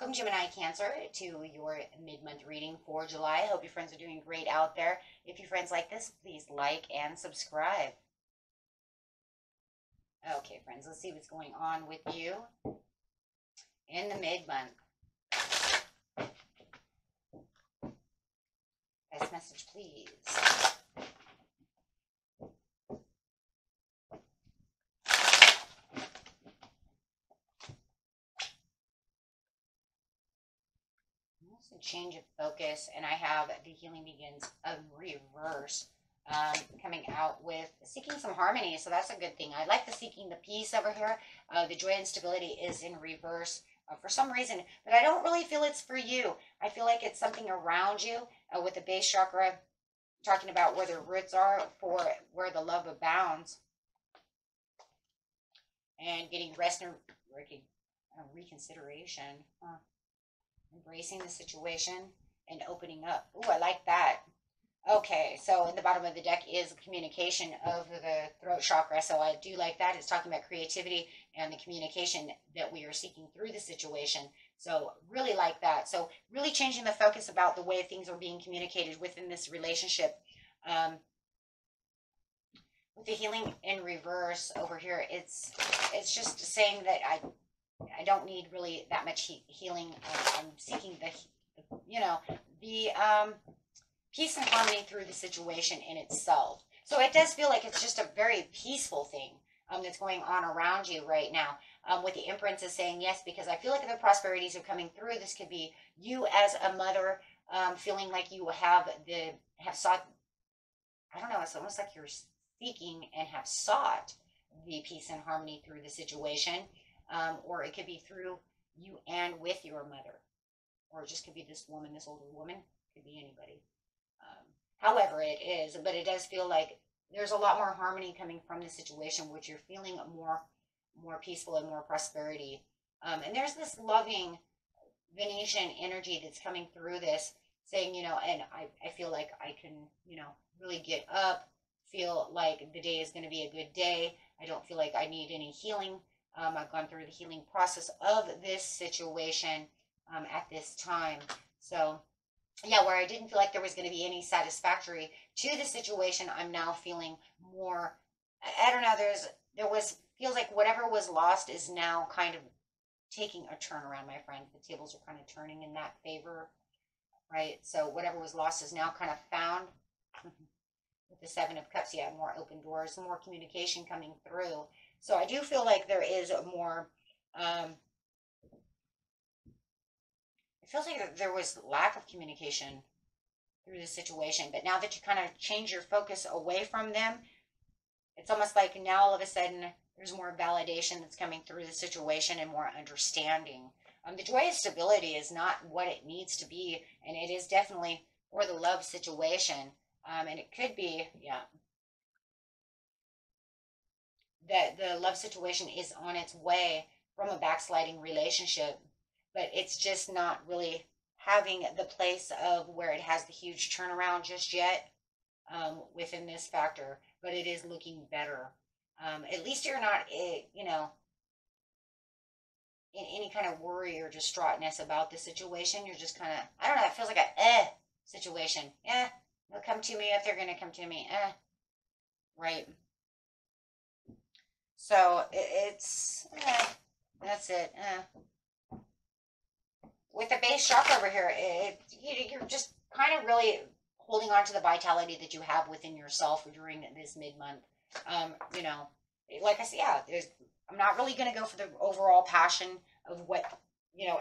Welcome, Gemini Cancer, to your mid-month reading for July. Hope your friends are doing great out there. If your friends like this, please like and subscribe. Okay, friends, let's see what's going on with you in the mid-month. Best message, please. Change of focus, and I have the healing begins of reverse coming out with seeking some harmony. So that's a good thing. I like the seeking the peace over here. The joy and stability is in reverse for some reason, but I don't really feel it's for you. I feel like it's something around you with the base chakra, talking about where the roots are for where the love abounds, and getting rest and reconsideration. Embracing the situation and opening up. Ooh, I like that. Okay, so in the bottom of the deck is communication of the throat chakra. So I do like that. It's talking about creativity and the communication that we are seeking through the situation. So really like that. So really changing the focus about the way things are being communicated within this relationship. With the healing in reverse over here, it's just saying that I don't need really that much healing. I'm seeking the peace and harmony through the situation in itself. So it does feel like it's just a very peaceful thing that's going on around you right now. With the Empress is saying yes, because I feel like the prosperities are coming through. This could be you as a mother feeling like you have sought. I don't know. It's almost like you're seeking and have sought the peace and harmony through the situation. Or it could be through you and with your mother. Or it just could be this woman, this older woman. It could be anybody. However it is, but it does feel like there's a lot more harmony coming from the situation, which you're feeling more peaceful and more prosperity. And there's this loving Venetian energy that's coming through this, saying, and I feel like I can, really get up, feel like the day is going to be a good day. I don't feel like I need any healing. I've gone through the healing process of this situation at this time. So, yeah, where I didn't feel like there was going to be any satisfactory to the situation, I'm now feeling more, I don't know, feels like whatever was lost is now kind of taking a turn around, my friend. The tables are kind of turning in that favor, right? So whatever was lost is now kind of found. With the Seven of Cups, yeah, more open doors, more communication coming through. So I do feel like there is more, it feels like there was lack of communication through the situation. But now that you kind of change your focus away from them, it's almost like now all of a sudden there's more validation that's coming through the situation and more understanding. The joy of stability is not what it needs to be, and it is definitely for the love situation. And it could be, yeah, that the love situation is on its way from a backsliding relationship, but it's just not really having the place of where it has the huge turnaround just yet within this factor, but it is looking better. At least you're not, in any kind of worry or distraughtness about the situation. You're just kind of, I don't know, it feels like a situation. They'll come to me if they're going to come to me. Right. So it's, that's it. With the base chakra over here, you're just kind of really holding on to the vitality that you have within yourself during this mid-month. Like I said, yeah, I'm not really going to go for the overall passion of what,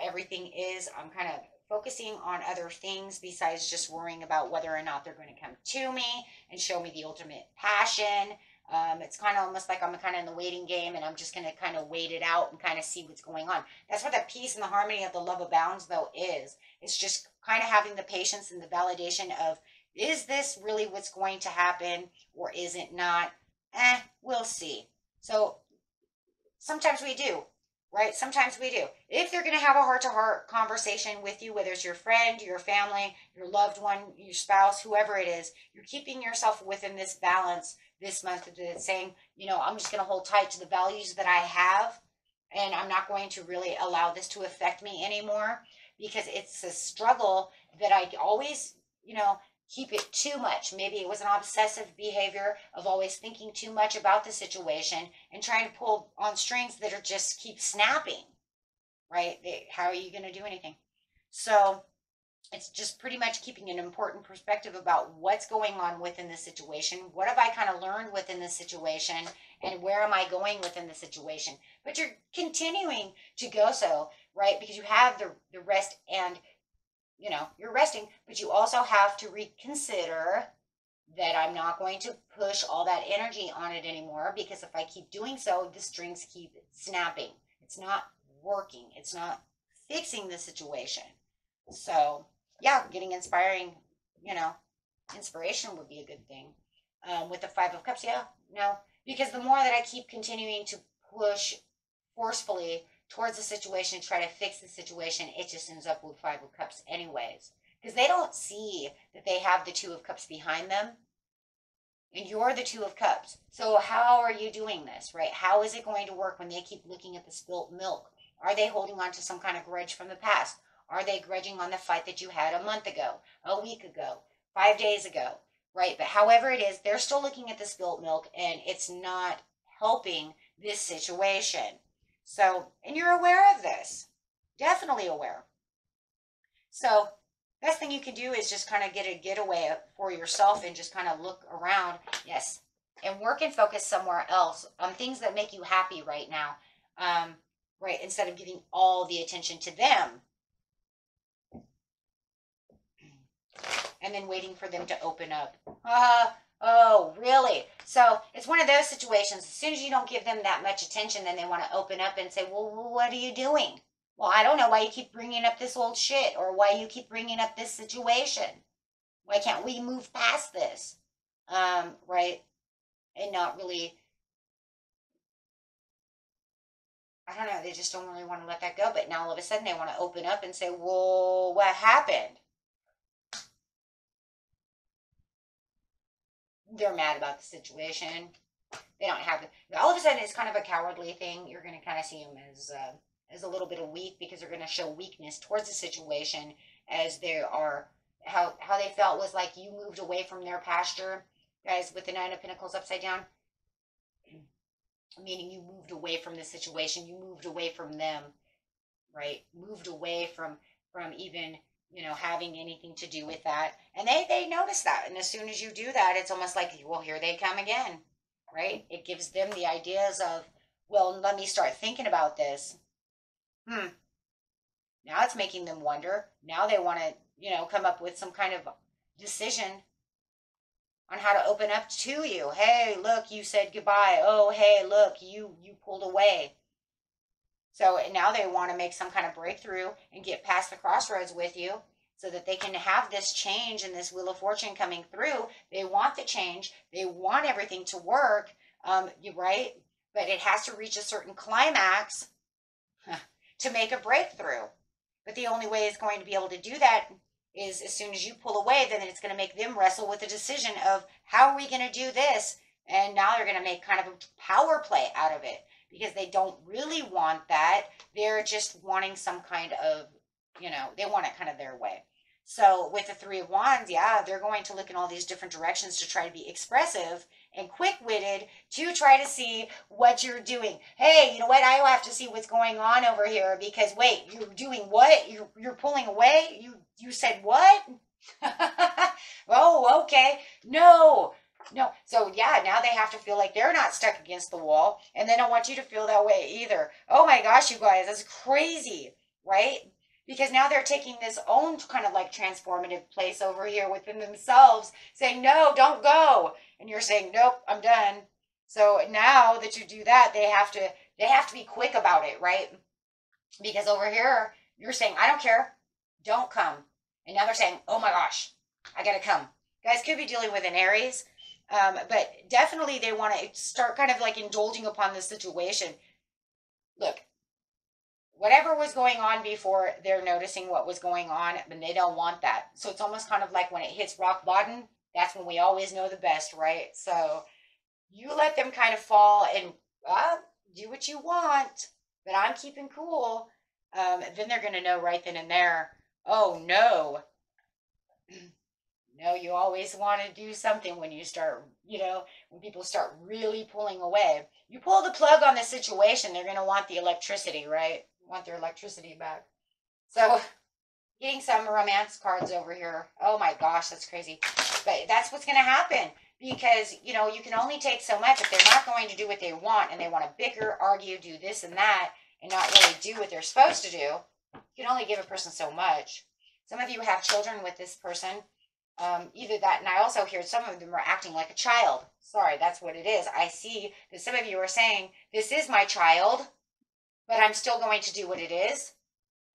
everything is. I'm kind of focusing on other things besides just worrying about whether or not they're going to come to me and show me the ultimate passion. It's kind of almost like I'm kind of in the waiting game, and I'm just going to kind of wait it out and kind of see what's going on. That's what the peace and the harmony of the love abounds, though, is. It's just kind of having the patience and the validation of, is this really what's going to happen, or is it not? We'll see. So sometimes we do. Right? Sometimes we do. If they're going to have a heart-to-heart conversation with you, whether it's your friend, your family, your loved one, your spouse, whoever it is, you're keeping yourself within this balance this month, saying, I'm just going to hold tight to the values that I have, and I'm not going to really allow this to affect me anymore, because it's a struggle that I always, keep it too much. Maybe it was an obsessive behavior of always thinking too much about the situation and trying to pull on strings that are just keep snapping, right? How are you going to do anything? So it's just pretty much keeping an important perspective about what's going on within the situation. What have I kind of learned within the situation, and where am I going within the situation? But you're continuing to go, so, right? Because you have the rest, and you're resting, but you also have to reconsider that I'm not going to push all that energy on it anymore, because if I keep doing so, the strings keep snapping. It's not working. It's not fixing the situation. So, yeah, getting inspiration would be a good thing. With the Five of Cups, yeah, no, because the more that I keep continuing to push forcefully towards the situation, try to fix the situation, it just ends up with Five of Cups anyways. Because they don't see that they have the Two of Cups behind them, and you're the Two of Cups. So how are you doing this, right? How is it going to work when they keep looking at the spilt milk? Are they holding on to some kind of grudge from the past? Are they grudging on the fight that you had a month ago, a week ago, 5 days ago, right? But however it is, they're still looking at the spilt milk, and it's not helping this situation. So, and you're aware of this, definitely aware. So, best thing you can do is just kind of get a getaway for yourself and just kind of look around, yes, and work and focus somewhere else on things that make you happy right now, right? Instead of giving all the attention to them and then waiting for them to open up. Oh, really? So it's one of those situations. As soon as you don't give them that much attention, then they want to open up and say, well, what are you doing? Well, I don't know why you keep bringing up this old shit, or why you keep bringing up this situation. Why can't we move past this? Right? And not really, I don't know, they just don't really want to let that go. But now all of a sudden they want to open up and say, well, what happened? They're mad about the situation. They don't have it. All of a sudden, it's kind of a cowardly thing. You're going to kind of see them as a little bit of weak, because they're going to show weakness towards the situation, as they are how they felt was like you moved away from their pasture, guys. With the Nine of Pentacles upside down, meaning you moved away from the situation. You moved away from them, right? Moved away from even having anything to do with that. And they notice that. And as soon as you do that, it's almost like, well, here they come again, right? It gives them the ideas of, well, let me start thinking about this. Now it's making them wonder. Now they want to, come up with some kind of decision on how to open up to you. Hey, look, you said goodbye. Oh, hey, look, you pulled away. So now they want to make some kind of breakthrough and get past the crossroads with you, so that they can have this change and this Wheel of Fortune coming through. They want the change. They want everything to work, right? But it has to reach a certain climax to make a breakthrough. But the only way it's going to be able to do that is as soon as you pull away, then it's going to make them wrestle with the decision of, how are we going to do this? And now they're going to make kind of a power play out of it, because they don't really want that. They're just wanting some kind of, they want it kind of their way. So with the Three of Wands, yeah, they're going to look in all these different directions to try to be expressive and quick-witted to try to see what you're doing. Hey, you know what? I have to see what's going on over here, because wait, you're doing what? You're pulling away? You said what? Oh, okay. No. So yeah, now they have to feel like they're not stuck against the wall, and they don't want you to feel that way either. Oh my gosh, you guys, that's crazy, right? Because now they're taking this own kind of like transformative place over here within themselves, saying, no, don't go. And you're saying, nope, I'm done. So now that you do that, they have to be quick about it, right? Because over here, you're saying, I don't care, don't come. And now they're saying, oh my gosh, I gotta come. Guys could be dealing with an Aries, but definitely they want to start kind of like indulging upon the situation. Look, whatever was going on before, they're noticing what was going on, and they don't want that. So it's almost kind of like when it hits rock bottom, that's when we always know the best, right? So you let them kind of fall and do what you want. but I'm keeping cool. Then they're going to know right then and there, oh no, no, you always want to do something when you start, when people start really pulling away. You pull the plug on the situation, they're going to want the electricity, right? Want their electricity back. So, getting some romance cards over here. Oh my gosh, that's crazy. But that's what's going to happen because, you can only take so much if they're not going to do what they want and they want to bicker, argue, do this and that, and not really do what they're supposed to do. You can only give a person so much. Some of you have children with this person. Either that, and I also hear some of them are acting like a child. Sorry, that's what it is. I see that some of you are saying, this is my child, but I'm still going to do what it is.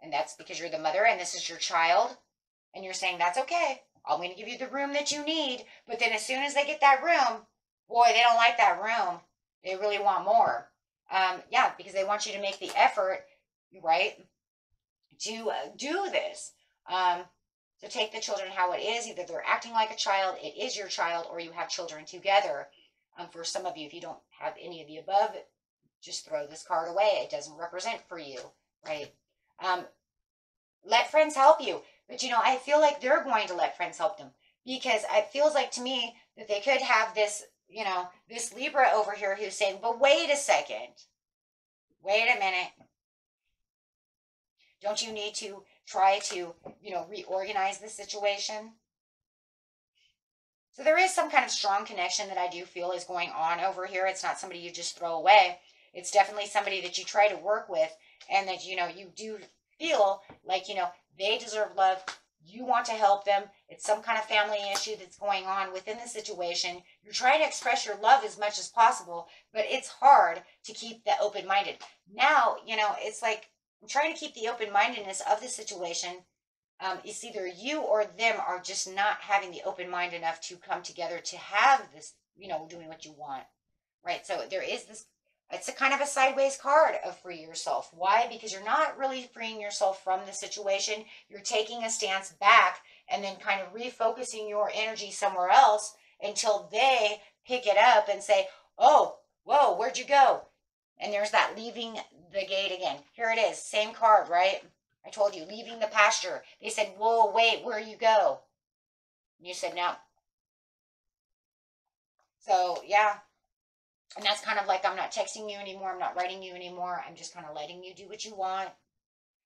And that's because you're the mother and this is your child. And you're saying, that's okay. I'm going to give you the room that you need. But then as soon as they get that room, boy, they don't like that room. They really want more. Yeah, because they want you to make the effort, right, to do this. So take the children how it is. Either they're acting like a child, it is your child, or you have children together. For some of you, if you don't have any of the above, just throw this card away. It doesn't represent for you, right? Let friends help you. But, I feel like they're going to let friends help them because it feels like to me that they could have this, this Libra over here who's saying, but wait a second. Wait a minute. Don't you need to try to, reorganize the situation? So there is some kind of strong connection that I do feel is going on over here. It's not somebody you just throw away. It's definitely somebody that you try to work with and that, you do feel like, they deserve love. You want to help them. It's some kind of family issue that's going on within the situation. You're trying to express your love as much as possible, but it's hard to keep that open-minded. Now, it's like I'm trying to keep the open-mindedness of the situation. It's either you or them are just not having the open mind enough to come together to have this, doing what you want, right? So there is this, it's a kind of a sideways card of free yourself. Why? Because you're not really freeing yourself from the situation. You're taking a stance back and then kind of refocusing your energy somewhere else until they pick it up and say, oh, whoa, where'd you go? And there's that leaving the gate again. Here it is, same card, right? I told you, leaving the pasture. They said, whoa, wait, where you go? And you said, no. So, yeah. And that's kind of like, I'm not texting you anymore. I'm not writing you anymore. I'm just kind of letting you do what you want.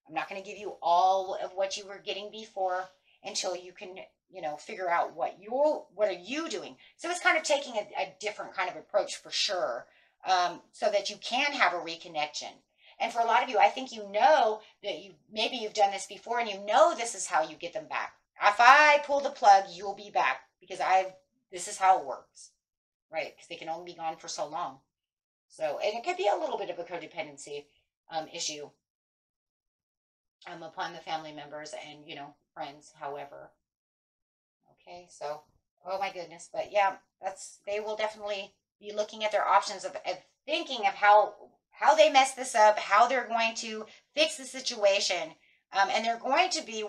I'm not going to give you all of what you were getting before until you can, figure out what are you doing. So it's kind of taking a different kind of approach for sure, so that you can have a reconnection. And for a lot of you, I think that maybe you've done this before and this is how you get them back. If I pull the plug, you'll be back because this is how it works, right? Because they can only be gone for so long. So, and it could be a little bit of a codependency issue upon the family members and, friends, however. Okay, so, oh my goodness. But yeah, they will definitely be looking at their options of thinking of how they mess this up, how they're going to fix the situation. And they're going to be,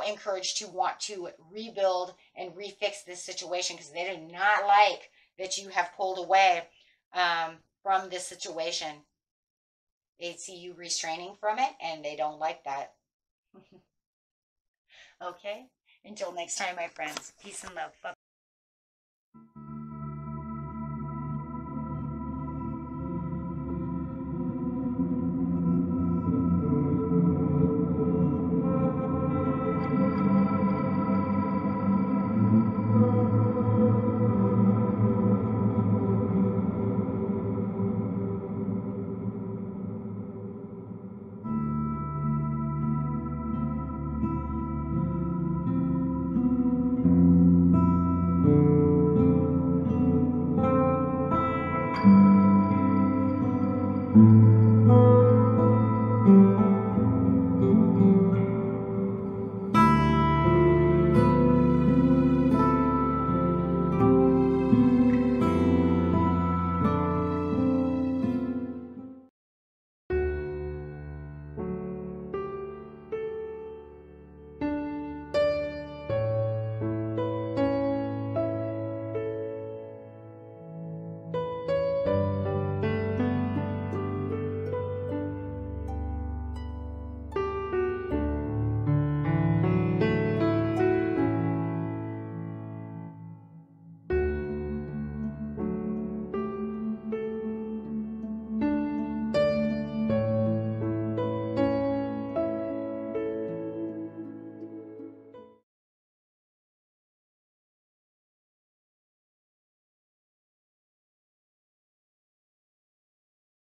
encouraged to want to rebuild and refix this situation because they do not like that you have pulled away from this situation. They see you restraining from it and they don't like that. Okay? Until next time, my friends. Peace and love. Bye.